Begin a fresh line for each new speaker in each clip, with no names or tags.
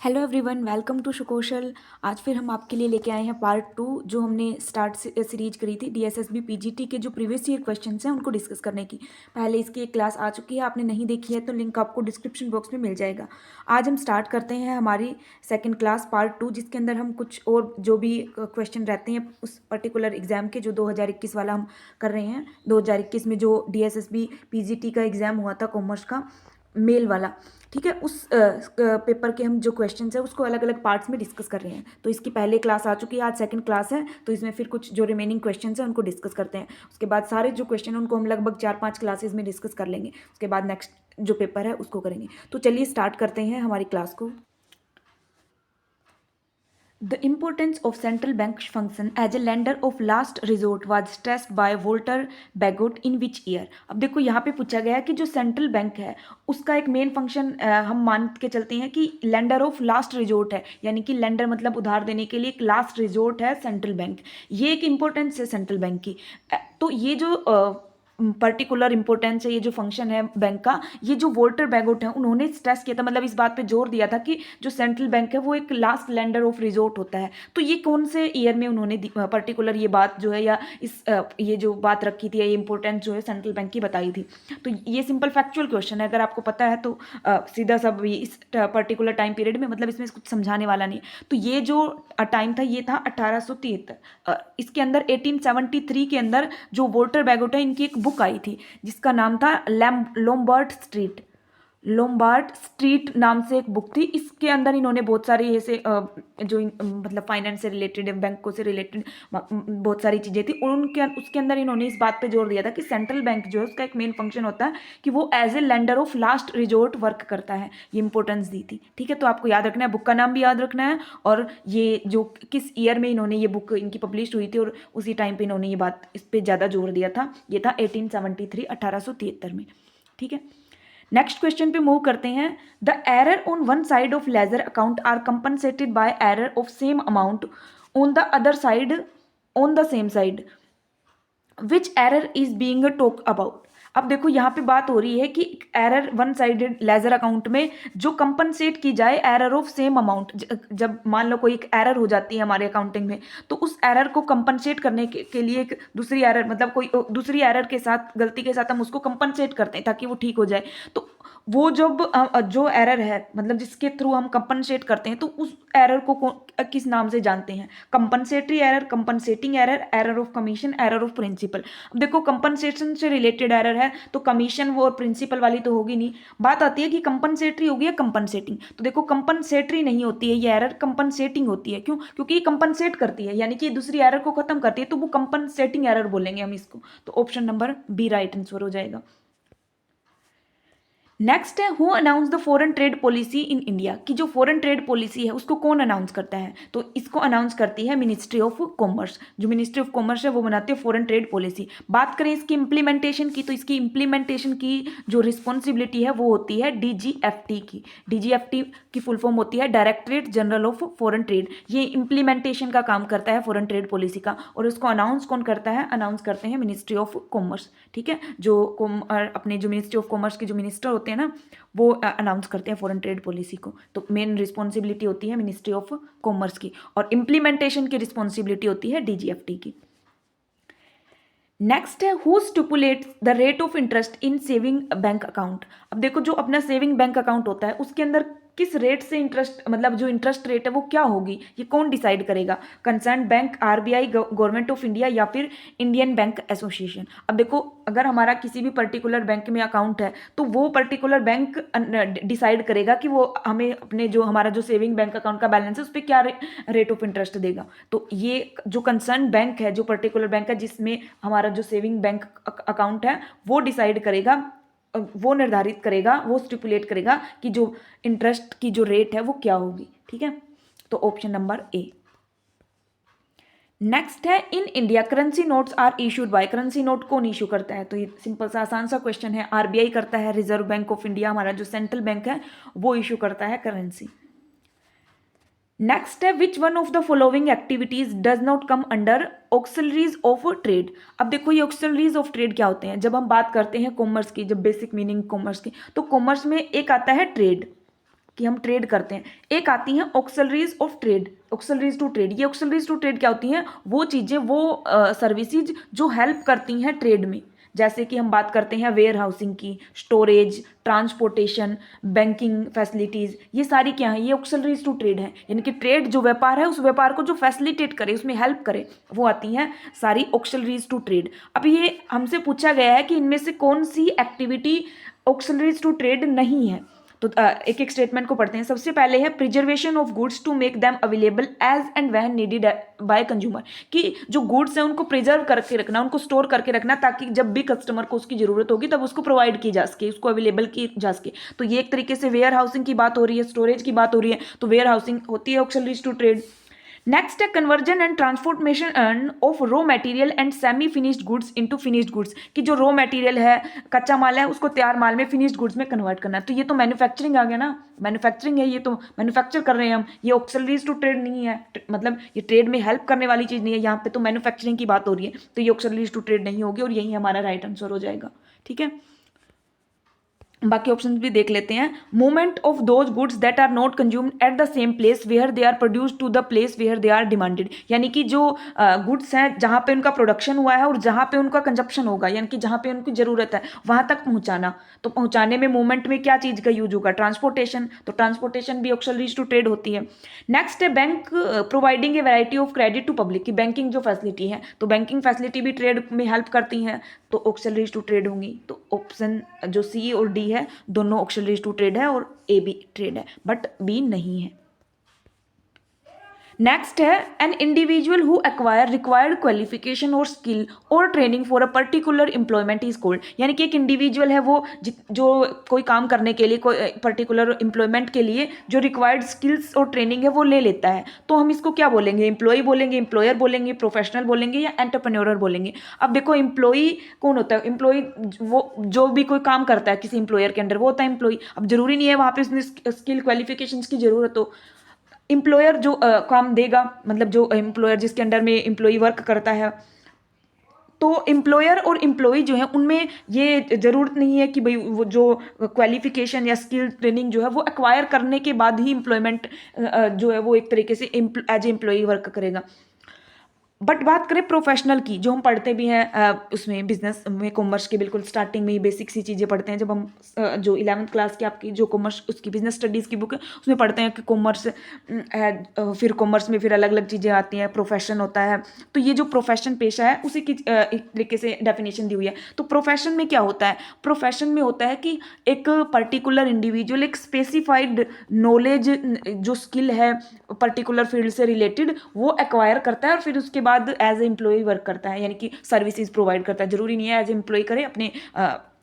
Hello everyone, welcome to Sukaushal. आज फिर हम आपके लिए लेके आए हैं पार्ट 2, जो हमने स्टार्ट सीरीज करी थी डीएसएसबी पीजीटी के जो प्रीवियस ईयर क्वेश्चंस हैं उनको डिस्कस करने की। पहले इसकी एक क्लास आ चुकी है, आपने नहीं देखी है तो लिंक आपको डिस्क्रिप्शन बॉक्स में मिल जाएगा। आज हम स्टार्ट करते हैं हमारी सेकेंड क्लास पार्ट 2, जिसके अंदर हम कुछ और जो भी क्वेश्चन रहते हैं उस पर्टिकुलर एग्जाम के, जो 2021 वाला हम कर रहे हैं। 2021 में जो डीएसएसबी पीजीटी का एग्ज़ाम हुआ था कॉमर्स का, मेल वाला, ठीक है, उस पेपर के हम जो क्वेश्चंस है उसको अलग अलग पार्ट्स में डिस्कस कर रहे हैं। तो इसकी पहले क्लास आ चुकी है, आज सेकंड क्लास है, तो इसमें फिर कुछ जो रिमेनिंग क्वेश्चंस हैं उनको डिस्कस करते हैं। उसके बाद सारे जो क्वेश्चन हैं उनको हम लगभग 4-5 क्लासेस में डिस्कस कर लेंगे। उसके बाद नेक्स्ट जो पेपर है उसको करेंगे। तो चलिए स्टार्ट करते हैं हमारी क्लास को। The importance of central bank function as a lender of last resort was stressed by Walter Bagot in which year? अब देखो यहाँ पे पूछा गया है कि जो सेंट्रल बैंक है उसका एक मेन फंक्शन हम मान के चलते हैं कि लेंडर ऑफ लास्ट रिजोर्ट है, यानी कि लेंडर मतलब उधार देने के लिए एक लास्ट रिजोर्ट है सेंट्रल बैंक। ये एक इम्पोर्टेंस है सेंट्रल बैंक की। तो ये जो पर्टिकुलर इंपॉर्टेंस है, ये जो फंक्शन है बैंक का, ये जो वोल्टर बैगोट है उन्होंने स्ट्रेस किया था, मतलब इस बात पे जोर दिया था कि जो सेंट्रल बैंक है वो एक लास्ट लेंडर ऑफ रिजोर्ट होता है। तो ये कौन से ईयर में उन्होंने पर्टिकुलर ये बात जो है, या इस ये जो बात रखी थी, ये इंपॉर्टेंस जो है सेंट्रल बैंक की बताई थी। तो ये सिंपल फैक्चुअल क्वेश्चन है, अगर आपको पता है तो सीधा सब इस पर्टिकुलर टाइम पीरियड में, मतलब इसमें कुछ समझाने वाला नहीं। तो ये जो टाइम था ये था 1873। इसके अंदर 1873 के अंदर जो वोल्टर बैगोट है इनकी एक बुक आई थी जिसका नाम था लोम्बार्ड स्ट्रीट। लोम्बार्ड स्ट्रीट नाम से एक बुक थी। इसके अंदर इन्होंने बहुत सारी ऐसे मतलब फाइनेंस से रिलेटेड, बैंकों से रिलेटेड बहुत सारी चीज़ें थी। उनके उसके अंदर इन्होंने इस बात पे जोर दिया था कि सेंट्रल बैंक जो है उसका एक मेन फंक्शन होता है कि वो as a lender of last resort work करता है। ये इंपॉर्टेंस दी थी, ठीक है। तो आपको याद रखना है, बुक का नाम भी याद रखना है, और ये जो किस ईयर में इन्होंने ये बुक इनकी पब्लिश हुई थी और उसी टाइम पे इन्होंने ये बात इस पर ज़्यादा जोर दिया था। ये था 1873, 1873 में, ठीक है। नेक्स्ट क्वेश्चन पे मूव करते हैं। The error on one side of ledger account are compensated by error of same amount on the other side on the same side, which error is being talk about. अब देखो यहाँ पे बात हो रही है कि error one sided ledger account में जो कंपनसेट की जाए एरर ऑफ सेम अमाउंट। जब मान लो कोई एक एरर हो जाती है हमारे अकाउंटिंग में, तो उस एरर को कंपनसेट करने के लिए एक दूसरी एरर, मतलब कोई दूसरी एरर के साथ, गलती के साथ हम उसको कंपनसेट करते हैं ताकि वो ठीक हो जाए। तो वो जब जो एरर है, मतलब जिसके थ्रू हम कंपनसेट करते हैं, तो उस एरर को किस नाम से जानते हैं? Compensatory error, compensating error, error of commission, error of principle. अब देखो कंपनसेशन से रिलेटेड एरर है तो कमीशन वो और प्रिंसिपल वाली तो होगी नहीं। बात आती है कि कंपनसेटरी होगी या कंपनसेटिंग। तो देखो कंपनसेटरी नहीं होती है ये एरर, कंपनसेटिंग होती है। क्यों? क्योंकि ये कंपनसेट करती है, यानी कि दूसरी एरर को खत्म करती है, तो वो कंपनसेटिंग एरर बोलेंगे हम इसको। तो option number B right answer हो जाएगा। नेक्स्ट है, who announce the foreign trade policy in India, की जो फॉरेन ट्रेड पॉलिसी है उसको कौन अनाउंस करता है? तो इसको अनाउंस करती है मिनिस्ट्री ऑफ कॉमर्स। जो मिनिस्ट्री ऑफ कॉमर्स है वो बनाती है फॉरेन ट्रेड पॉलिसी। बात करें इसकी इंप्लीमेंटेशन की, तो इसकी इंप्लीमेंटेशन की जो रिस्पॉन्सिबिलिटी है वो होती है डीजीएफटी की। डीजीएफटी की फुल फॉर्म होती है directorate general of foreign trade. ये इंप्लीमेंटेशन का काम करता है फॉरेन ट्रेड पॉलिसी का, और इसको अनाउंस कौन करता है? अनाउंस करते हैं मिनिस्ट्री ऑफ कॉमर्स, ठीक है। जो अपने जो मिनिस्ट्री ऑफ कॉमर्स के जो मिनिस्टर होते हैं ना, वो अनाउंस करते हैं फॉरेन ट्रेड पॉलिसी को। तो मेन रिस्पॉन्सिबिलिटी होती है मिनिस्ट्री ऑफ कॉमर्स की, और इंप्लीमेंटेशन की रिस्पॉन्सिबिलिटी होती है डीजीएफटी की। नेक्स्ट है, who stipulates the rate of interest in saving bank account. अब देखो जो अपना सेविंग बैंक अकाउंट होता है उसके अंदर किस रेट से इंटरेस्ट, मतलब जो इंटरेस्ट रेट है वो क्या होगी, ये कौन डिसाइड करेगा? Concern bank, RBI, government of India, या फिर इंडियन बैंक एसोसिएशन। अब देखो अगर हमारा किसी भी पर्टिकुलर बैंक में अकाउंट है तो वो पर्टिकुलर बैंक डिसाइड करेगा कि वो हमें अपने जो हमारा जो सेविंग बैंक अकाउंट का बैलेंस है उस पर क्या रेट ऑफ इंटरेस्ट देगा। तो ये जो कंसर्न बैंक है, जो पर्टिकुलर बैंक है जिसमें हमारा जो सेविंग बैंक अकाउंट है, वो डिसाइड करेगा, वो निर्धारित करेगा, वो स्टिपुलेट करेगा कि जो इंटरेस्ट की जो रेट है वो क्या होगी, ठीक है। तो ऑप्शन नंबर ए। नेक्स्ट है, in India currency notes are issued by. Currency note कौन इशू करता है? तो ये सिंपल सा आसान सा क्वेश्चन है, आरबीआई करता है, रिजर्व बैंक ऑफ इंडिया, हमारा जो सेंट्रल बैंक है वो इशू करता है करेंसी। नेक्स्ट है, which one of the following activities does not come under auxiliaries of trade. अब देखो ये ऑक्सिलरीज ऑफ ट्रेड क्या होते हैं? जब हम बात करते हैं कॉमर्स की, जब बेसिक मीनिंग कॉमर्स की, तो कॉमर्स में एक आता है ट्रेड, कि हम ट्रेड करते हैं। एक आती हैं ऑक्सलरीज ऑफ ट्रेड, ऑक्सलरीज टू ट्रेड। ये ऑक्सलरीज टू ट्रेड क्या होती हैं? वो चीज़ें, वो सर्विसेज जो हेल्प करती हैं ट्रेड में। जैसे कि हम बात करते हैं वेयर हाउसिंग की, स्टोरेज, ट्रांसपोर्टेशन, बैंकिंग फैसिलिटीज़, ये सारी क्या है? ये ऑक्सलरीज टू ट्रेड है। यानी कि ट्रेड जो व्यापार है, उस व्यापार को जो फैसिलिटेट करे, उसमें हेल्प करे, वो आती हैं सारी ऑक्सलरीज टू ट्रेड। अब ये हमसे पूछा गया है कि इनमें से कौन सी एक्टिविटी ऑक्सलरीज टू ट्रेड नहीं है। तो एक एक स्टेटमेंट को पढ़ते हैं। सबसे पहले है preservation of goods to make them available as and when needed by consumer, कि जो गुड्स हैं उनको प्रिजर्व करके रखना, उनको स्टोर करके रखना, ताकि जब भी कस्टमर को उसकी जरूरत होगी तब उसको प्रोवाइड की जा सके, उसको अवेलेबल की जा सके। तो ये एक तरीके से वेयर हाउसिंग की बात हो रही है, स्टोरेज की बात हो रही है, तो वेयर हाउसिंग होती है ऑक्सलरीज टू ट्रेड। नेक्स्ट है conversion and transformation of raw material and semi finished goods into finished goods, कि जो रॉ मटेरियल है, कच्चा माल है, उसको तैयार माल में, फिनिश्ड गुड्स में कन्वर्ट करना। तो ये तो मैन्युफैक्चरिंग आ गया ना, मैन्युफैक्चरिंग है, ये तो मैन्युफैक्चर कर रहे हैं हम। ये ऑक्सलरीज टू ट्रेड नहीं है, मतलब ये ट्रेड में हेल्प करने वाली चीज़ नहीं है, यहाँ पे तो मैन्युफैक्चरिंग की बात हो रही है, तो ये ऑक्सलरीज टू ट्रेड नहीं होगी, और यही हमारा राइट आंसर हो जाएगा। ठीक है, बाकी ऑप्शन भी देख लेते हैं। Movement of those goods that are not consumed at the same place where they are produced to the place where they are demanded, यानी कि जो गुड्स हैं जहाँ पे उनका प्रोडक्शन हुआ है और जहाँ पे उनका कंजप्शन होगा, यानी कि जहाँ पे उनकी ज़रूरत है वहाँ तक पहुँचाना। तो पहुँचाने में मूवमेंट में क्या चीज़ का यूज होगा? ट्रांसपोर्टेशन। तो ट्रांसपोर्टेशन भी ऑक्सलरीज टू ट्रेड होती है। नेक्स्ट है bank providing a variety of credit to public, की बैंकिंग जो फैसिलिटी है, तो बैंकिंग फैसिलिटी भी ट्रेड में हेल्प करती हैं, तो ऑक्सलरीज टू ट्रेड होंगी। तो ऑप्शन जो सी और डी है दोनों ऑक्सलरीज टू ट्रेड है, और ए भी ट्रेड है, बट बी नहीं है। नेक्स्ट है an individual who acquire required qualification और स्किल और training for a particular employment is called, यानी कि एक इंडिविजुअल है वो जो कोई काम करने के लिए, कोई पर्टिकुलर एम्प्लॉयमेंट के लिए जो रिक्वायर्ड स्किल्स और ट्रेनिंग है वो ले लेता है, तो हम इसको क्या बोलेंगे? एम्प्लॉय बोलेंगे, एम्प्लॉयर बोलेंगे, प्रोफेशनल बोलेंगे, या एंटरप्रेन्योर बोलेंगे? अब देखो एम्प्लॉय कौन होता है? एम्प्लॉय वो जो भी कोई काम करता है किसी एम्प्लॉयर के अंडर, वो होता है एम्प्लॉय। अब जरूरी नहीं है वहाँ पे उसने स्किल क्वालिफिकेशंस की जरूरत हो। एम्प्लॉयर जो काम देगा, मतलब जो एम्प्लॉयर जिसके अंडर में एम्प्लॉई वर्क करता है, तो एम्प्लॉयर और एम्प्लॉई जो है उनमें ये ज़रूरत नहीं है कि भाई वो जो क्वालिफिकेशन या स्किल ट्रेनिंग जो है वो एक्वायर करने के बाद ही एम्प्लॉयमेंट जो है वो एक तरीके से एज एम्प्लॉई वर्क करेगा। बट बात करें प्रोफेशनल की, जो हम पढ़ते भी हैं उसमें बिजनेस में, कॉमर्स के बिल्कुल स्टार्टिंग में ही बेसिक सी चीज़ें पढ़ते हैं जब हम जो 11th क्लास की आपकी जो कॉमर्स उसकी बिजनेस स्टडीज़ की बुक है उसमें पढ़ते हैं कि कॉमर्स है, फिर कॉमर्स में फिर अलग अलग चीज़ें आती हैं, प्रोफेशन होता है। तो ये जो प्रोफेशन पेशा है उसी की एक तरीके से डेफिनेशन दी हुई है। तो प्रोफेशन में क्या होता है? प्रोफेशन में होता है कि एक पर्टिकुलर इंडिविजुअल एक स्पेसिफाइड नॉलेज, जो स्किल है पर्टिकुलर फील्ड से रिलेटेड, वो एक्वायर करता है और फिर उसके बाद एज ए एम्प्लॉय वर्क करता है, यानी कि सर्विसेज प्रोवाइड करता है। जरूरी नहीं है एज ए एम्प्लॉय करे, अपने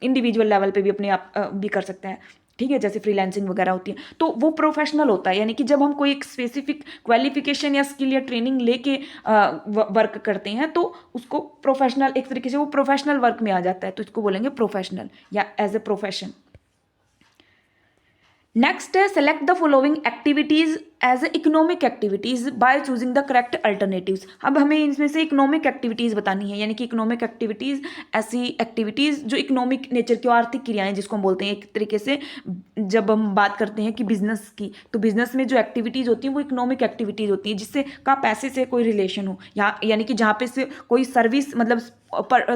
इंडिविजुअल लेवल पे भी अपने आप भी कर सकते हैं। ठीक है, जैसे फ्रीलांसिंग वगैरह होती है, तो वो प्रोफेशनल होता है। यानी कि जब हम कोई एक स्पेसिफिक क्वालिफिकेशन या स्किल या ट्रेनिंग लेके वर्क करते हैं तो उसको प्रोफेशनल, एक तरीके से वो प्रोफेशनल वर्क में आ जाता है, तो इसको बोलेंगे प्रोफेशनल या एज ए प्रोफेशन। नेक्स्ट है select the following activities as a economic activities by choosing the correct alternatives. अब हमें इनमें से इकोनॉमिक एक्टिविटीज बतानी है, यानी कि इकोनॉमिक एक्टिविटीज ऐसी एक्टिविटीज जो इकोनॉमिक नेचर की, आर्थिक क्रियाएं जिसको हम बोलते हैं एक तरीके से। जब हम बात करते हैं कि बिजनेस की, तो बिजनेस में जो एक्टिविटीज होती हैं वो इकोनॉमिक एक्टिविटीज होती है जिससे का पैसे से कोई रिलेशन हो, या यानी कि जहाँ पे से कोई सर्विस, मतलब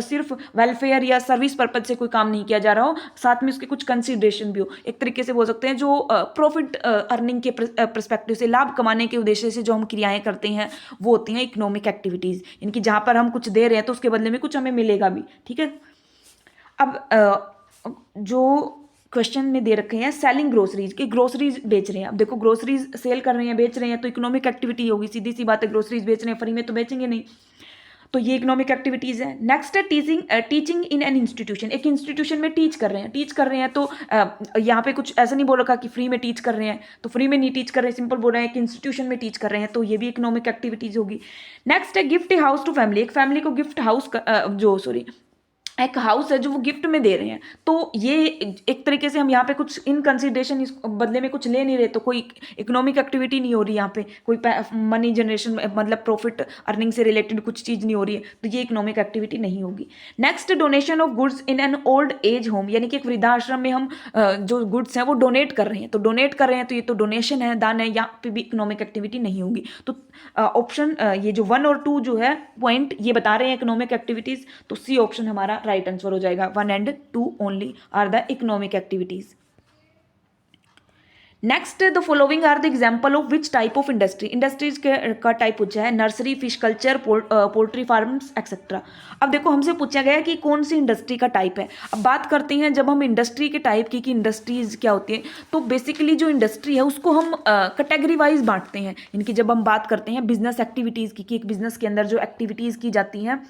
सिर्फ वेलफेयर या सर्विस पर्पज से कोई काम नहीं किया जा रहा हो, साथ में उसके कुछ कंसिडरेशन भी हो। एक तरीके से बोल सकते हैं जो प्रॉफिट अर्निंग के पर्सपेक्टिव से, लाभ कमाने के उद्देश्य से जो हम क्रियाएं करते हैं वो होती हैं इकोनॉमिक एक्टिविटीज़, इनकी जहाँ पर हम कुछ दे रहे हैं तो उसके बदले में कुछ हमें मिलेगा भी। ठीक है, अब जो क्वेश्चन में दे रखे हैं सेलिंग ग्रोसरीज, के ग्रोसरीज बेच रहे हैं। अब देखो ग्रोसरीज सेल कर रहे हैं, बेच रहे हैं, तो इकोनॉमिक एक्टिविटी होगी, सीधी सी बात है। ग्रोसरीज बेच रहे हैं, फ्री में तो बेचेंगे नहीं, तो ये इकोनॉमिक एक्टिविटीज़ है। नेक्स्ट है टीचिंग इन एन इंस्टीट्यूशन, एक इंस्टीट्यूशन में टीच कर रहे हैं, तो यहाँ पे कुछ ऐसा नहीं बोल रखा कि फ्री में टीच कर रहे हैं, तो फ्री में नहीं टीच कर रहे हैं, सिंपल बोल रहे हैं कि इंस्टीट्यूशन में टीच कर रहे हैं, तो ये भी इकोनॉमिक एक्टिविटीज़ होगी। नेक्स्ट है गिफ्ट हाउस टू फैमिली, एक फैमिली को गिफ्ट हाउस एक हाउस है जो वो गिफ्ट में दे रहे हैं, तो ये एक तरीके से हम यहाँ पे कुछ इन कंसिडरेशन इस बदले में कुछ ले नहीं रहे, तो कोई इकोनॉमिक एक्टिविटी नहीं हो रही यहाँ पे, कोई मनी जनरेशन मतलब प्रॉफिट अर्निंग से रिलेटेड कुछ चीज़ नहीं हो रही है, तो ये इकोनॉमिक एक्टिविटी नहीं होगी। Next, donation of goods in an old age home, यानी कि एक वृद्धाश्रम में हम जो गुड्स हैं वो डोनेट कर रहे हैं, तो डोनेट कर रहे हैं तो ये तो डोनेशन है, दान है, यहाँ पे भी इकोनॉमिक एक्टिविटी नहीं होगी। तो ऑप्शन ये जो 1 और 2 जो है पॉइंट ये बता रहे हैं इकोनॉमिक एक्टिविटीज, तो सी ऑप्शन हमारा राइट आंसर हो जाएगा। 1 and 2 only are the economic activities. Next, the following are the example of which type of industry, industries का टाइप पूछा है, nursery, fish culture, poultry farms etcetera. अब देखो हमसे पूछा गया है कि कौन सी इंडस्ट्री का टाइप है। अब बात करते हैं जब हम इंडस्ट्री के टाइप की कि इंडस्ट्रीज क्या होती है, तो बेसिकली जो इंडस्ट्री है उसको हम कैटेगरी वाइज बांटते हैं, यानी कि जब हम बात करते हैं बिजनेस एक्टिविटीज़ की, कि एक बिजनेस के अंदर जो एक्टिविटीज़ की जाती हैं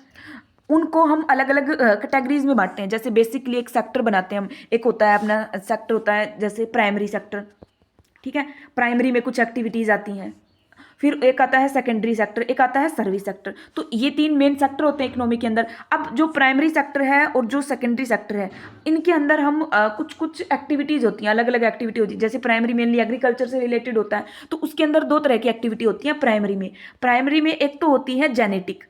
उनको हम अलग अलग कैटेगरीज में बांटते हैं। जैसे बेसिकली एक सेक्टर बनाते हैं हम, एक होता है अपना सेक्टर होता है जैसे प्राइमरी सेक्टर, ठीक है, प्राइमरी में कुछ एक्टिविटीज़ आती हैं, फिर एक आता है सेकेंडरी सेक्टर, एक आता है सर्विस सेक्टर, तो ये 3 मेन सेक्टर होते हैं इकोनॉमी के अंदर। अब जो प्राइमरी सेक्टर है और जो सेकेंडरी सेक्टर है इनके अंदर हम कुछ कुछ एक्टिविटीज़ होती हैं, अलग अलग एक्टिविटी होती है। जैसे प्राइमरी मेनली एग्रीकल्चर से रिलेटेड होता है, तो उसके अंदर 2 तरह की एक्टिविटी होती है प्राइमरी में। प्राइमरी में एक तो होती है जेनेटिक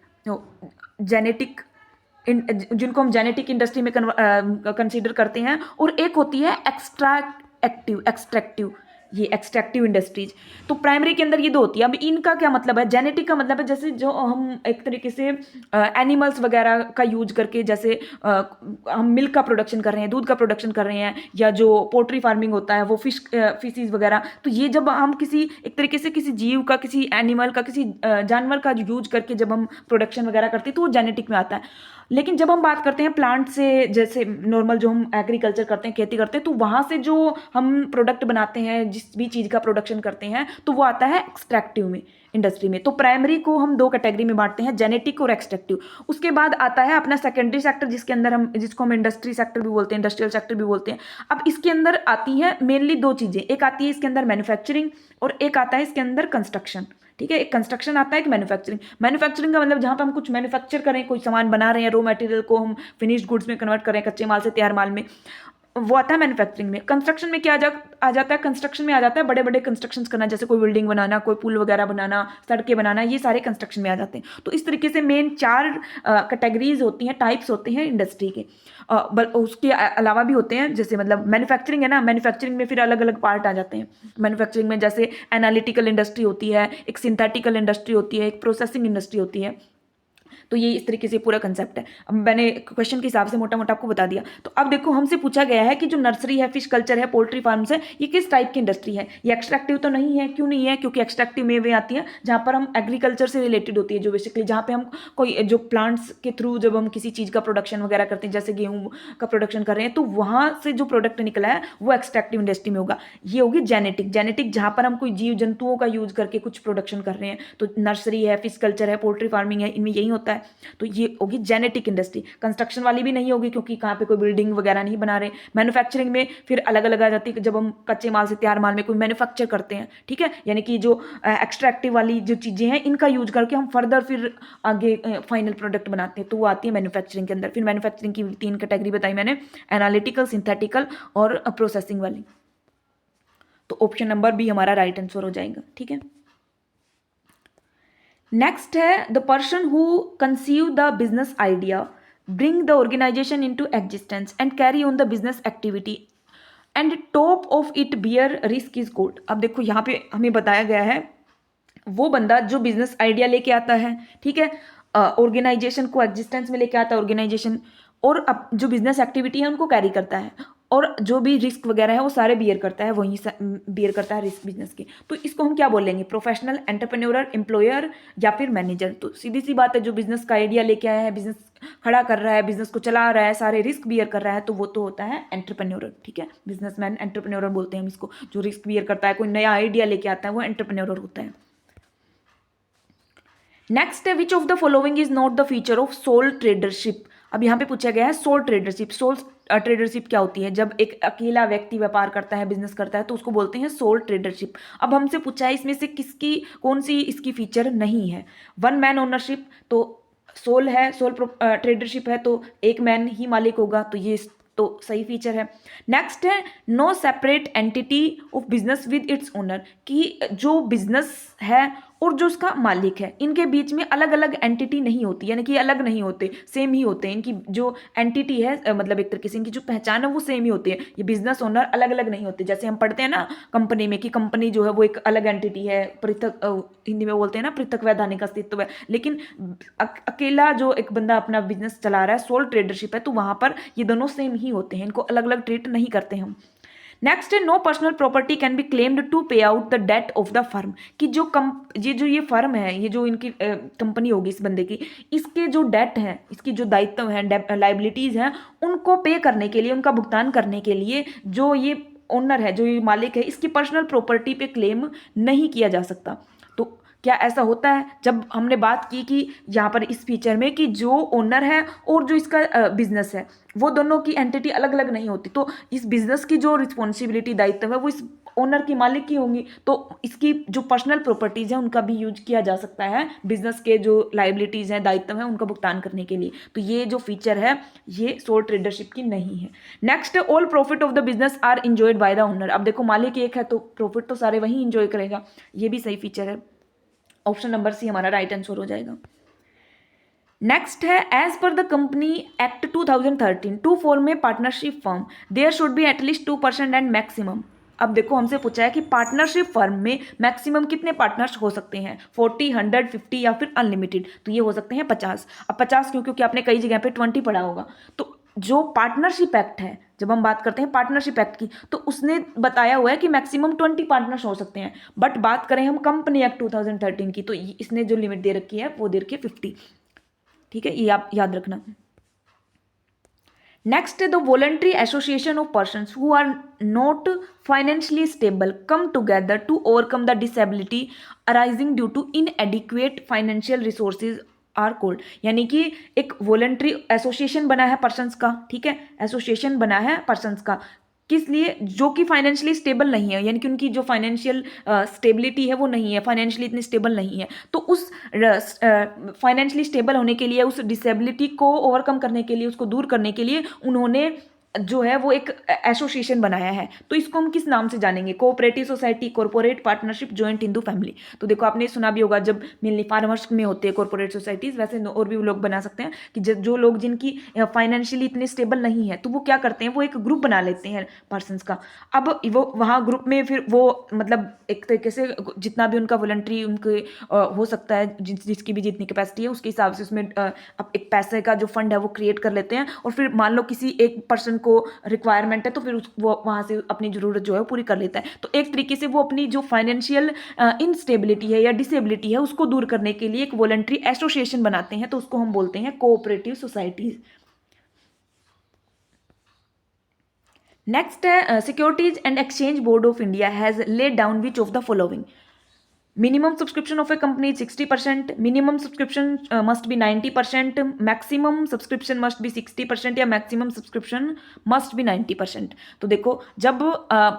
जिनको हम जेनेटिक इंडस्ट्री में कंसीडर करते हैं, और एक होती है एक्सट्रैक्टिव ये एक्सट्रैक्टिव इंडस्ट्रीज। तो प्राइमरी के अंदर ये 2 होती है। अब इनका क्या मतलब है, जेनेटिक का मतलब है जैसे जो हम एक तरीके से एनिमल्स वगैरह का यूज करके, जैसे हम मिल्क का प्रोडक्शन कर रहे हैं, दूध का प्रोडक्शन कर रहे हैं, या जो पोल्ट्री फार्मिंग होता है वो फिशेज वगैरह, तो ये जब हम किसी एक तरीके से किसी जीव का, किसी एनिमल का, किसी जानवर का यूज करके जब हम प्रोडक्शन वगैरह करते हैं तो वो जेनेटिक में आता है। लेकिन जब हम बात करते हैं प्लांट से, जैसे नॉर्मल जो हम एग्रीकल्चर करते हैं, खेती करते हैं, तो वहाँ से जो हम प्रोडक्ट बनाते हैं, जिस भी चीज़ का प्रोडक्शन करते हैं, तो वो आता है एक्सट्रैक्टिव में इंडस्ट्री में। तो प्राइमरी को हम 2 कैटेगरी में बांटते हैं, जेनेटिक और एक्सट्रैक्टिव। उसके बाद आता है अपना सेकेंडरी सेक्टर, जिसको हम इंडस्ट्री सेक्टर भी बोलते हैं, इंडस्ट्रियल सेक्टर भी बोलते हैं। अब इसके अंदर आती हैं मेनली 2 चीज़ें, एक आती है इसके अंदर मैन्युफैक्चरिंग, और एक आता है इसके अंदर कंस्ट्रक्शन। ठीक है, एक कंस्ट्रक्शन आता है, एक मैन्युफैक्चरिंग। मैन्युफैक्चरिंग का मतलब जहाँ पे हम कुछ मैन्युफैक्चर करें, कोई सामान बना रहे हैं, रॉ मटेरियल को हम फिनिश्ड गुड्स में कन्वर्ट करें, कच्चे माल से तैयार माल में, वो आता है मैन्युफैक्चरिंग में। कंस्ट्रक्शन में क्या आ जाता है, कंस्ट्रक्शन में आ जाता है बड़े बड़े कंस्ट्रक्शंस करना, जैसे कोई बिल्डिंग बनाना, कोई पुल वगैरह बनाना, सड़कें बनाना, ये सारे कंस्ट्रक्शन में आ जाते हैं। तो इस तरीके से मेन 4 कैटेगरीज होती हैं, टाइप्स होते हैं इंडस्ट्री के। उसके अलावा भी होते हैं, जैसे मतलब मैन्युफैक्चरिंग है ना, मैन्युफैक्चरिंग में फिर अलग अलग पार्ट आ जाते हैं। मैन्युफैक्चरिंग में जैसे एनालिटिकल इंडस्ट्री होती है, एक सिंथेटिकल इंडस्ट्री होती है, एक प्रोसेसिंग इंडस्ट्री होती है। तो ये इस तरीके से पूरा कंसेप्ट है। अब मैंने क्वेश्चन के हिसाब से मोटा मोटा आपको बता दिया। तो अब देखो हमसे पूछा गया है कि जो नर्सरी है, फिश कल्चर है, पोल्ट्री फार्म्स है, ये किस टाइप की इंडस्ट्री है। ये एक्सट्रैक्टिव तो नहीं है। क्यों नहीं है? क्योंकि एक्सट्रैक्टिव में वे आती है जहाँ पर हम एग्रीकल्चर से रिलेटेड होती है, जो बेसिकली जहाँ पे हम कोई जो प्लांट्स के थ्रू जब हम किसी चीज़ का प्रोडक्शन वगैरह करते हैं, जैसे गेहूँ का प्रोडक्शन कर रहे हैं, तो वहाँ से जो प्रोडक्ट निकला है वो एक्सट्रैक्टिव इंडस्ट्री में होगा। ये होगी जेनेटिक जहाँ पर हम कोई जीव जंतुओं का यूज करके कुछ प्रोडक्शन कर रहे हैं। तो नर्सरी है, फिश कल्चर है, पोल्ट्री फार्मिंग है, इनमें यही होता है। तो ये होगी जेनेटिक इंडस्ट्री। कंस्ट्रक्शन वाली भी नहीं होगी क्योंकि कहाँ पे कोई बिल्डिंग वगैरह नहीं बना रहे। मैन्युफैक्चरिंग में फिर अलग अलग आ जाती है, जब हम कच्चे माल से तैयार माल में कोई मैन्युफैक्चर करते हैं, ठीक है, यानी कि जो एक्सट्रैक्टिव वाली जो चीज़ें हैं इनका यूज करके हम फर्दर फिर आगे फाइनल प्रोडक्ट बनाते हैं, तो वो आती है मैन्युफैक्चरिंग के अंदर। फिर मैन्युफैक्चरिंग की 3 कैटेगरी बताई मैंने, एनालिटिकल, सिंथेटिकल और प्रोसेसिंग वाली। तो ऑप्शन नंबर बी हमारा राइट आंसर हो जाएगा, ठीक है। नेक्स्ट है the person who conceive the business idea, bring the organisation into existence and carry on the business activity and top of it bear risk is called. अब देखो यहाँ पे हमें बताया गया है वो बंदा जो बिजनेस आइडिया लेके आता है, ठीक है, ऑर्गेनाइजेशन को एग्जिस्टेंस में लेके आता है ऑर्गेनाइजेशन, और अब जो बिजनेस एक्टिविटी है उनको कैरी करता है, और जो भी रिस्क वगैरह है वो सारे बियर करता है, वही बियर करता है रिस्क बिजनेस के। तो इसको हम क्या बोलेंगे, प्रोफेशनल, एंटरप्रेन्योर, एम्प्लॉयर या फिर मैनेजर। तो सीधी सी बात है, जो बिजनेस का आइडिया लेके आया है, बिजनेस खड़ा कर रहा है, बिजनेस को चला रहा है, सारे रिस्क बियर कर रहा है, तो वो तो होता है एंटरप्रेन्योर, ठीक है। बिजनेसमैन एंटरप्रेन्योर बोलते हैं हम इसको, जो रिस्क बियर करता है, कोई नया आइडिया लेके आता है, वो एंटरप्रेन्योर होता है। नेक्स्ट है which of the following is not the feature of sole tradership. अब यहाँ पे पूछा गया है सोल ट्रेडरशिप। सोल ट्रेडरशिप क्या होती है? जब एक अकेला व्यक्ति व्यापार करता है, बिजनेस करता है, तो उसको बोलते हैं सोल ट्रेडरशिप। अब हमसे पूछा है इसमें से किसकी कौन सी इसकी फीचर नहीं है। वन मैन ओनरशिप, तो सोल है, सोल ट्रेडरशिप है तो एक मैन ही मालिक होगा, तो ये तो सही फीचर है। नेक्स्ट है no separate entity of business with its owner, कि जो बिजनेस है और जो उसका मालिक है इनके बीच में अलग अलग एंटिटी नहीं होती, यानी कि अलग नहीं होते, सेम ही होते हैं। इनकी जो एंटिटी है मतलब एक तरीके से इनकी जो पहचान है वो सेम ही होती है। ये बिजनेस ओनर अलग अलग नहीं होते, जैसे हम पढ़ते हैं ना कंपनी में कि कंपनी जो है वो एक अलग एंटिटी है, पृथक हिंदी में बोलते हैं ना पृथक वैधानिक अस्तित्व है। लेकिन अकेला जो एक बंदा अपना बिजनेस चला रहा है, सोल ट्रेडरशिप है, तो वहां पर ये दोनों सेम ही होते हैं, इनको अलग अलग ट्रीट नहीं करते हम। नेक्स्ट है no personal property can be claimed to pay out the debt of the firm, कि ये फर्म है, ये जो इनकी कंपनी होगी इस बंदे की, इसके जो डेट है, इसकी जो दायित्व है, लाइबिलिटीज हैं, उनको पे करने के लिए, उनका भुगतान करने के लिए जो ये ओनर है, जो ये मालिक है, इसकी पर्सनल प्रॉपर्टी पे क्लेम नहीं किया जा सकता। तो क्या ऐसा होता है? जब हमने बात की कि यहाँ पर इस फीचर में कि जो ओनर है और जो इसका बिजनेस है वो दोनों की एंटिटी अलग अलग नहीं होती, तो इस बिजनेस की जो रिस्पॉन्सिबिलिटी दायित्व है वो इस ओनर की मालिक की होंगी, तो इसकी जो पर्सनल प्रॉपर्टीज है उनका भी यूज किया जा सकता है बिजनेस के जो लाइबिलिटीज हैं, दायित्व है, उनका भुगतान करने के लिए। तो ये जो फीचर है ये सोल ट्रेडरशिप की नहीं है। Next, all profit of the business are enjoyed by the owner. अब देखो मालिक एक है तो प्रॉफिट तो सारे वही इंजॉय करेगा, ये भी सही फीचर है। ऑप्शन नंबर सी हमारा राइट आंसर हो जाएगा। नेक्स्ट है as per the company act 2013 to form a partnership firm there should be at least 2% and maximum. अब देखो हमसे पूछा है कि पार्टनरशिप फर्म में मैक्सिमम कितने पार्टनर्स हो सकते हैं, 40, 100, 50 या फिर अनलिमिटेड। तो ये हो सकते हैं 50। अब 50 क्यों? क्योंकि आपने कई जगह पे 20 पढ़ा होगा। तो जो पार्टनरशिप एक्ट है, जब हम बात करते हैं पार्टनरशिप एक्ट की, तो उसने बताया हुआ है कि मैक्सिमम 20 पार्टनर्स हो सकते हैं। बट बात करें हम कंपनी एक्ट 2013 की, तो इसने जो लिमिट दे रखी है वो दे रखी है 50। ठीक है, ये आप याद रखना। Next, the voluntary association of persons who are not financially stable come together to overcome the disability arising due to inadequate financial resources are called. यानी कि एक वॉलंटरी एसोसिएशन बना है पर्सन्स का, ठीक है, एसोसिएशन बना है पर्सन्स का, किस लिए? जो कि फाइनेंशियली स्टेबल नहीं है, यानी कि उनकी जो फाइनेंशियल स्टेबिलिटी है वो नहीं है, फाइनेंशियली इतनी स्टेबल नहीं है। तो उस फाइनेंशियली स्टेबल होने के लिए, उस डिसेबिलिटी को ओवरकम करने के लिए, उसको दूर करने के लिए उन्होंने जो है वो एक एसोसिएशन बनाया है। तो इसको हम किस नाम से जानेंगे? Cooperative society, corporate partnership, joint Hindu family. तो देखो आपने सुना भी होगा, जब मेनली फार्मर्स में होते हैं कॉर्पोरेट सोसाइटीज, वैसे और भी लोग बना सकते हैं कि जो लोग जिनकी फाइनेंशियली इतने स्टेबल नहीं है, तो वो क्या करते हैं, वो एक ग्रुप बना लेते हैं पर्सनस का। अब वो वहाँ ग्रुप में फिर वो मतलब एक तरीके से जितना भी उनका वॉलंटरी उनके हो सकता है, जिसकी भी जितनी कैपेसिटी है उसके हिसाब से उसमें अब एक पैसे का जो फंड है वो क्रिएट कर लेते हैं। और फिर मान लो किसी एक पर्सन को रिक्वायरमेंट है तो फिर वो वहाँ से अपनी ज़रूरत जो है पूरी कर लेता है। तो एक तरीके से वो अपनी जो फाइनेंशियल इनस्टेबिलिटी है या डिसेबिलिटी है उसको दूर करने के लिए एक वॉलंटरी एसोसिएशन बनाते हैं, तो उसको हम बोलते हैं कोऑपरेटिव सोसाइटीज। नेक्स्ट है securities and exchange board of India has laid down which of the following. Minimum subscription of a company is 60%, minimum subscription must be 90%, maximum subscription must be 60% या maximum subscription must be 90%। तो देखो जब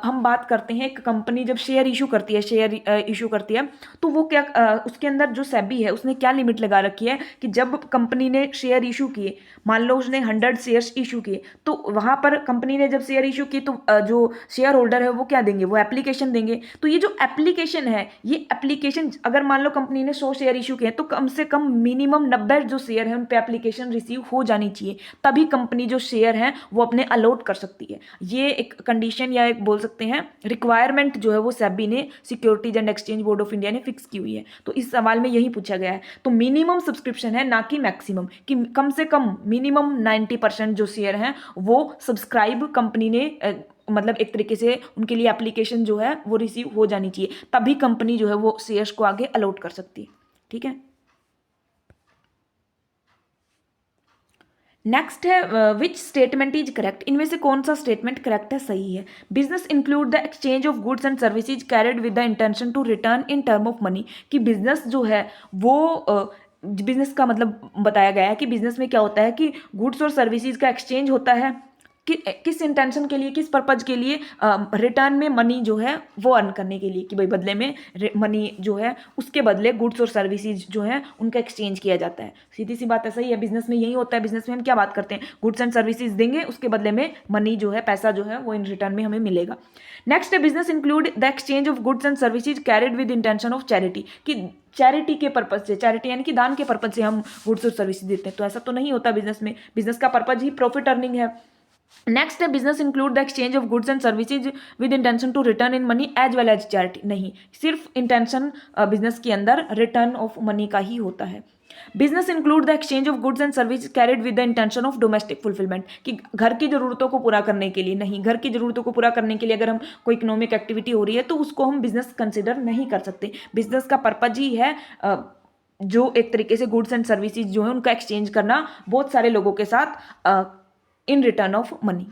हम बात करते हैं, एक company जब शेयर इशू करती है, शेयर इशू करती है, तो वो क्या उसके अंदर जो सेबी है उसने क्या लिमिट लगा रखी है कि जब कंपनी ने शेयर इशू किए, मान लो उसने 100 शेयर्स इशू किए, तो वहाँ पर कंपनी ने जब शेयर इशू किए तो जो शेयर होल्डर है वो क्या देंगे, वो एप्लीकेशन देंगे। तो ये जो एप्लीकेशन है, ये एप्लीकेशन अगर मान लो कंपनी ने 100 शेयर इशू किए तो कम से कम मिनिमम 90 जो शेयर है उन पे एप्लीकेशन रिसीव हो जानी चाहिए, तभी कंपनी जो शेयर है वो अपने अलॉट कर सकती है। ये एक कंडीशन या एक बोल सकते हैं रिक्वायरमेंट जो है वो सेबी ने, securities and exchange board of India ने फिक्स की हुई है। तो इस सवाल में यही पूछा गया है। तो मिनिमम सब्सक्रिप्शन है, ना कि मैक्सिमम, कि कम से कम मिनिमम 90% जो शेयर हैं वो सब्सक्राइब कंपनी ने मतलब एक तरीके से उनके लिए एप्लीकेशन जो है वो रिसीव हो जानी चाहिए, तभी कंपनी जो है वो शेयर्स को आगे अलॉट कर सकती है। ठीक है, नेक्स्ट है विच स्टेटमेंट इज करेक्ट। इनमें से कौन सा स्टेटमेंट करेक्ट है, सही है? Business include the exchange of goods and services carried with the intention to return in term of money. कि बिजनेस जो है वो बिजनेस का मतलब बताया गया है कि बिजनेस में क्या होता है कि गुड्स और सर्विसेज का एक्सचेंज होता है, किस इंटेंशन के लिए, किस पर्पज के लिए, रिटर्न में मनी जो है वो अर्न करने के लिए, कि भाई बदले में मनी जो है उसके बदले गुड्स और सर्विसेज जो है उनका एक्सचेंज किया जाता है। सीधी सी बात ऐसा ही है, बिजनेस में यही होता है। बिजनेस में हम क्या बात करते हैं, गुड्स एंड सर्विसेज देंगे, उसके बदले में मनी जो है, पैसा जो है वो इन रिटर्न में हमें मिलेगा। नेक्स्ट है business include the exchange of goods and services carried with intention of charity, कि चैरिटी के पर्पज से, चैरिटी यानी कि दान के पर्पज से हम गुड्स और सर्विसेज देते हैं। तो ऐसा तो नहीं होता बिजनेस में, बिजनेस का पर्पज ही प्रॉफिट अर्निंग है। नेक्स्ट है business include the exchange of goods and services with intention to return in money as well as charity, नहीं, सिर्फ इंटेंशन बिजनेस के अंदर रिटर्न ऑफ मनी का ही होता है। Business include the exchange of goods and service carried with the intention of domestic fulfilment, कि घर की जरूरतों को पूरा करने के लिए, नहीं, घर की जरूरतों को पूरा करने के लिए अगर हम कोई इकोनॉमिक एक्टिविटी हो रही है तो उसको हम बिजनेस कंसिडर नहीं कर सकते। बिजनेस का पर्पज ही है जो एक तरीके से गुड्स एंड सर्विसेज जो है उनका एक्सचेंज करना बहुत सारे लोगों के साथ in return of money.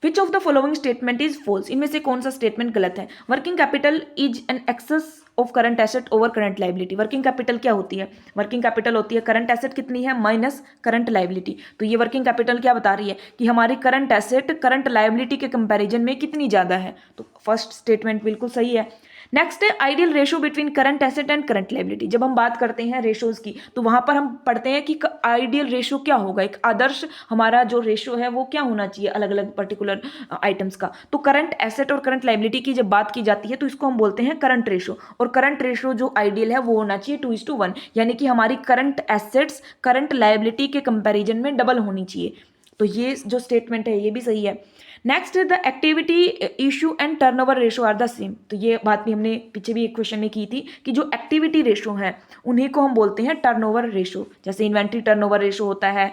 Which of the following statement is false, इनमें से कौन सा स्टेटमेंट गलत है। Working capital is an excess of current asset over current liability, working capital क्या होती है, वर्किंग कैपिटल होती है करंट एसेट कितनी है माइनस करंट लाइबिलिटी। तो ये वर्किंग कैपिटल क्या बता रही है कि हमारी करंट एसेट करंट लाइबिलिटी के कंपैरिजन में कितनी ज्यादा है। तो फर्स्ट स्टेटमेंट बिल्कुल सही है। नेक्स्ट है ideal ratio between current asset and current liability. जब हम बात करते हैं रेशोज की तो वहां पर हम पढ़ते हैं कि आइडियल रेशो क्या होगा, एक आदर्श हमारा जो रेशो है वो क्या होना चाहिए अलग अलग पर्टिकुलर आइटम्स का। तो करंट एसेट और करंट लाइबिलिटी की जब बात की जाती है तो इसको हम बोलते हैं करंट रेशो, और करंट रेशो जो आइडियल है वो होना चाहिए 2:1, यानी कि हमारी करंट एसेट्स करंट लाइबिलिटी के कंपेरिजन में डबल होनी चाहिए। तो ये जो स्टेटमेंट है ये भी सही है। Next the activity issue and turnover ratio are the same. तो ये बात भी हमने पीछे भी एक क्वेश्चन में की थी कि जो एक्टिविटी रेशो है उन्हीं को हम बोलते हैं टर्नओवर रेशो। जैसे इन्वेंट्री टर्नओवर रेशो होता है,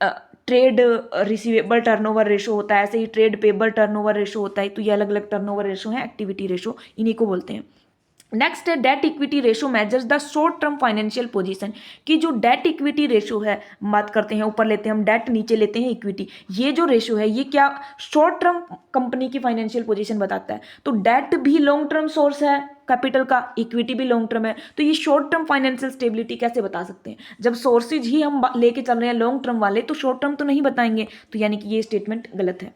ट्रेड रिसीवेबल टर्नओवर रेशो होता है, ऐसे ही ट्रेड पेबल टर्नओवर रेशो होता है। तो ये अलग अलग टर्नओवर रेशो है, एक्टिविटी रेशो, इन्हीं को बोलते हैं। नेक्स्ट है debt equity ratio measures the short term financial position, कि जो डेट इक्विटी रेशो है, बात करते हैं ऊपर लेते हैं हम डेट, नीचे लेते हैं इक्विटी, ये जो रेशो है ये क्या शॉर्ट टर्म कंपनी की फाइनेंशियल पोजीशन बताता है। तो डेट भी लॉन्ग टर्म सोर्स है कैपिटल का, इक्विटी भी लॉन्ग टर्म है, तो ये शॉर्ट टर्म फाइनेंशियल स्टेबिलिटी कैसे बता सकते हैं। जब सोर्सेज ही हम लेके चल रहे हैं लॉन्ग टर्म वाले तो शॉर्ट टर्म तो नहीं बताएंगे। तो यानी कि ये स्टेटमेंट गलत है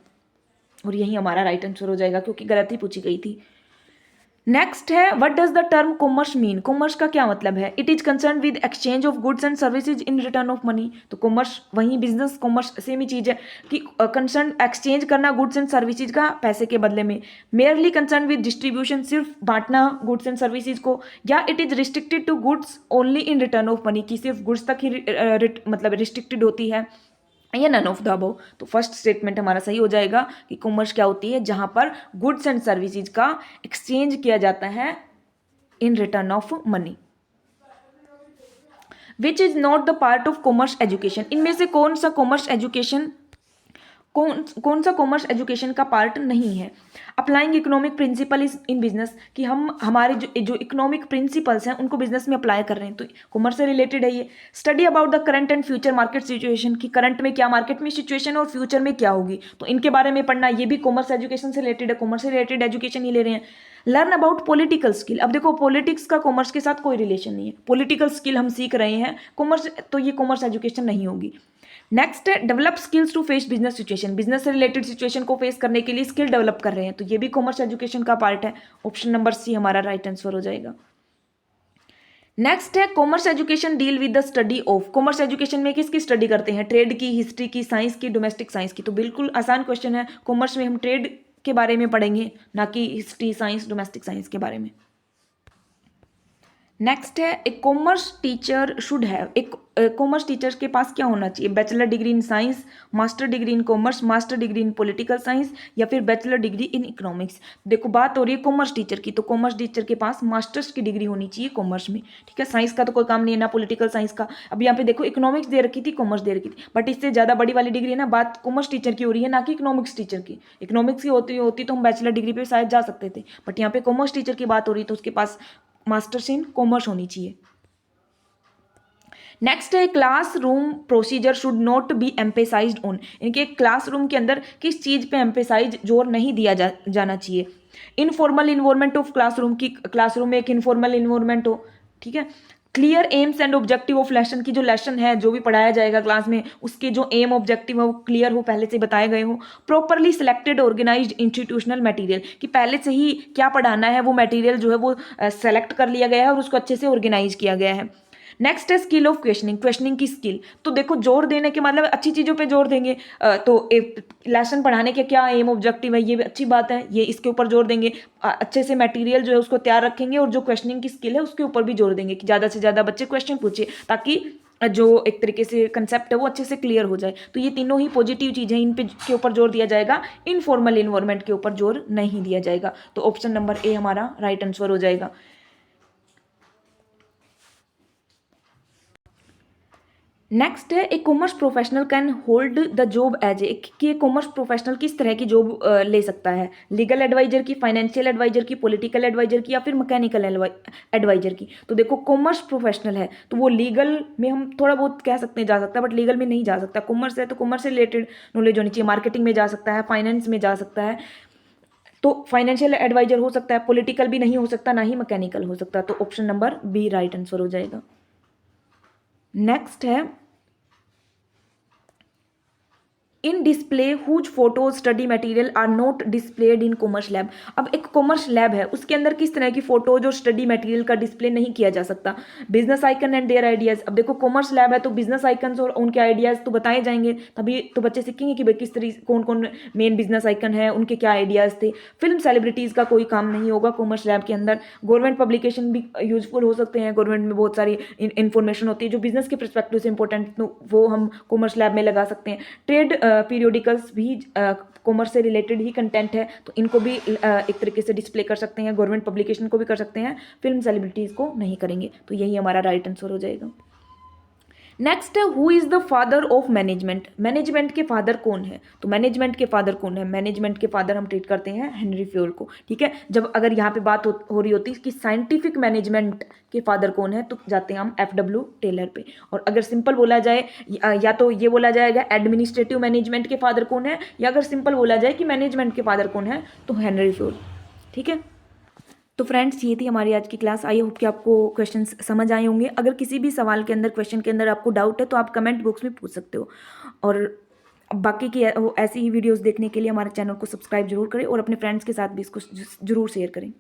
और यही हमारा राइट आंसर हो जाएगा क्योंकि गलत ही पूछी गई थी। नेक्स्ट है what does the term commerce mean, commerce का क्या मतलब है। It is concern with exchange of goods and services in return of money. तो कॉमर्स वही बिजनेस कॉमर्स सेम ही चीज है कि कंसर्न एक्सचेंज करना गुड्स एंड सर्विसेज का पैसे के बदले में, मेयरली कंसर्न विद डिस्ट्रीब्यूशन सिर्फ बांटना गुड्स एंड सर्विसेज को, या it is restricted to goods only in return of money, की सिर्फ गुड्स तक ही मतलब रिस्ट्रिक्टेड होती है, या नन ऑफ द अबव। तो फर्स्ट स्टेटमेंट हमारा सही हो जाएगा कि कॉमर्स क्या होती है जहां पर गुड्स एंड सर्विसेज का एक्सचेंज किया जाता है इन return of money. Which is not the part of commerce education, इनमें से कौन सा कॉमर्स एजुकेशन कौन सा कॉमर्स एजुकेशन का पार्ट नहीं है। Applying economic principle is in business, कि हम हमारे जो इकोनॉमिक प्रिंसिपल्स हैं उनको बिजनेस में अप्लाई कर रहे हैं, तो कॉमर्स से रिलेटेड है ये। Study about the current and future market situation, कि करंट में क्या मार्केट में सिचुएशन और फ्यूचर में क्या होगी, तो इनके बारे में पढ़ना, ये भी कॉमर्स एजुकेशन से रिलेटेड है, कॉमर्स से रिलेटेड एजुकेशन ही ले रहे हैं। लर्न अबाउट पॉलिटिकल स्किल, अब देखो पॉलिटिक्स का कॉमर्स के साथ कोई रिलेशन नहीं है, पॉलिटिकल स्किल हम सीख रहे हैं कॉमर्स, तो ये कॉमर्स एजुकेशन नहीं होगी। नेक्स्ट है develop skills to face business situation, business से रिलेटेड सिचुएशन को फेस करने के लिए स्किल डेवलप कर रहे हैं, तो ये भी कॉमर्स एजुकेशन का पार्ट है। ऑप्शन नंबर सी हमारा राइट आंसर हो जाएगा। नेक्स्ट है commerce education deal with the study of, commerce education में किसकी स्टडी करते हैं, ट्रेड की, हिस्ट्री की, साइंस की, डोमेस्टिक साइंस की। तो बिल्कुल आसान क्वेश्चन है, कॉमर्स में हम ट्रेड के बारे में पढ़ेंगे, ना कि हिस्ट्री, साइंस, डोमेस्टिक साइंस के बारे में। नेक्स्ट है एक कॉमर्स टीचर शुड हैव, एक कॉमर्स टीचर के पास क्या होना चाहिए, bachelor degree in science, master degree in commerce, master degree in political science, या फिर बैचलर डिग्री इन इकोनॉमिक्स। देखो बात हो रही है कॉमर्स टीचर की, तो कॉमर्स टीचर के पास मास्टर्स की डिग्री होनी चाहिए कॉमर्स में, ठीक है। साइंस का तो कोई काम नहीं है, ना पॉलिटिकल साइंस का। अब यहाँ पे देखो इकोनॉमिक्स दे रखी थी, कॉमर्स दे रखी थी, बट इससे ज़्यादा बड़ी वाली डिग्री है ना, बात कॉमर्स टीचर की हो रही है, ना कि इकोनॉमिक्स टीचर की। इकोनॉमिक्स की होती तो हम बैचलर डिग्री पे शायद जा सकते थे, बट यहाँ पे कॉमर्स टीचर की बात हो रही है तो उसके पास मास्टर्स इन कॉमर्स होनी चाहिए। नेक्स्ट है classroom procedure should not be emphasized on, इनके क्लासरूम के अंदर किस चीज़ पे एम्पेसाइज जोर नहीं दिया जाना चाहिए। इनफॉर्मल इन्वायरमेंट ऑफ क्लासरूम की, क्लासरूम में एक इनफॉर्मल इन्वायरमेंट हो, ठीक है। Clear AIIMS and objective of lesson की जो लेसन है, जो भी पढ़ाया जाएगा क्लास में, उसके जो एम ऑब्जेक्टिव है वो क्लियर हो, पहले से बताए गए हो। Properly selected organized institutional material, कि पहले से ही क्या पढ़ाना है वो मटेरियल जो है वो सेलेक्ट कर लिया गया है और उसको अच्छे से ऑर्गेनाइज किया गया है। नेक्स्ट है स्किल ऑफ क्वेश्चनिंग, क्वेश्चनिंग की स्किल। तो देखो जोर देने के मतलब अच्छी चीज़ों पे जोर देंगे। तो एक लेसन पढ़ाने के क्या एम ऑब्जेक्टिव है, ये भी अच्छी बात है, ये इसके ऊपर जोर देंगे। अच्छे से मटेरियल जो है उसको तैयार रखेंगे और जो क्वेश्चनिंग की स्किल है उसके ऊपर भी जोर देंगे कि ज़्यादा से ज़्यादा बच्चे क्वेश्चन पूछे, ताकि जो एक तरीके से कंसेप्ट है वो अच्छे से क्लियर हो जाए। तो ये तीनों ही पॉजिटिव चीज़ें, इन पे के ऊपर जोर दिया जाएगा, इनफॉर्मल इन्वायरमेंट के ऊपर जोर नहीं दिया जाएगा। तो ऑप्शन नंबर ए हमारा राइट आंसर हो जाएगा। नेक्स्ट है a commerce professional can hold the job as a, कि कॉमर्स प्रोफेशनल किस तरह की जॉब ले सकता है, लीगल एडवाइजर की, फाइनेंशियल एडवाइजर की, पॉलिटिकल एडवाइजर की, या फिर मैकेनिकल एडवाइजर की। तो देखो कॉमर्स प्रोफेशनल है तो वो लीगल में हम थोड़ा बहुत कह सकते हैं जा सकता है, बट लीगल में नहीं जा सकता। कॉमर्स है तो कॉमर्स से रिलेटेड नॉलेज होनी चाहिए, मार्केटिंग में जा सकता है, फाइनेंस में जा सकता है, तो फाइनेंशियल एडवाइजर हो सकता है, पॉलिटिकल भी नहीं हो सकता, ना ही मैकेनिकल हो सकता। तो option number B right answer हो जाएगा। नेक्स्ट है in display whose photos study material are not displayed in commerce lab. अब एक कॉमर्स लैब है, उसके अंदर किस तरह की फोटोज और स्टडी मटेरियल का डिस्प्ले नहीं किया जा सकता। Business icon and their ideas. अब देखो कॉमर्स लैब है तो बिजनेस आइकन्स और उनके आइडियाज तो बताए जाएंगे, तभी तो बच्चे सीखेंगे कि भाई किस तरीके कौन कौन मेन बिजनेस आइकन है, उनके क्या आइडियाज थे। फिल्म सेलिब्रिटीज का कोई काम नहीं होगा कॉमर्स लैब के अंदर। गवर्नमेंट पब्लिकेशन भी यूजफुल हो सकते हैं, गवर्नमेंट में बहुत सारी इन्फॉर्मेशन होती है जो बिजनेस के परस्पेक्टिव से इंपॉर्टेंट, तो वो हम कॉमर्स लैब में लगा सकते हैं। ट्रेड पीरियोडिकल्स भी कॉमर्स से रिलेटेड ही कंटेंट है, तो इनको भी एक तरीके से डिस्प्ले कर सकते हैं, गवर्नमेंट पब्लिकेशन को भी कर सकते हैं, फिल्म सेलिब्रिटीज़ को नहीं करेंगे। तो यही हमारा राइट आंसर हो जाएगा। नेक्स्ट है who is the father of management, management के फादर कौन है। तो मैनेजमेंट के फादर कौन है, मैनेजमेंट के फादर हम ट्रीट करते हैं हेनरी फ्योल को। ठीक है, जब अगर यहाँ पे बात हो रही होती है कि साइंटिफिक मैनेजमेंट के फादर कौन है, तो जाते हैं हम FW टेलर पे। और अगर सिंपल बोला जाए या तो ये बोला जाएगा एडमिनिस्ट्रेटिव मैनेजमेंट के फादर कौन है, या अगर सिंपल बोला जाए कि मैनेजमेंट के फादर कौन है, तो हेनरी फ्योल। ठीक है, तो फ्रेंड्स ये थी हमारी आज की क्लास। आई होप कि आपको क्वेश्चंस समझ आए होंगे। अगर किसी भी सवाल के अंदर, क्वेश्चन के अंदर आपको डाउट है तो आप कमेंट बॉक्स में पूछ सकते हो। और बाकी की ऐसी ही वीडियोस देखने के लिए हमारे चैनल को सब्सक्राइब जरूर करें और अपने फ्रेंड्स के साथ भी इसको जरूर शेयर करें।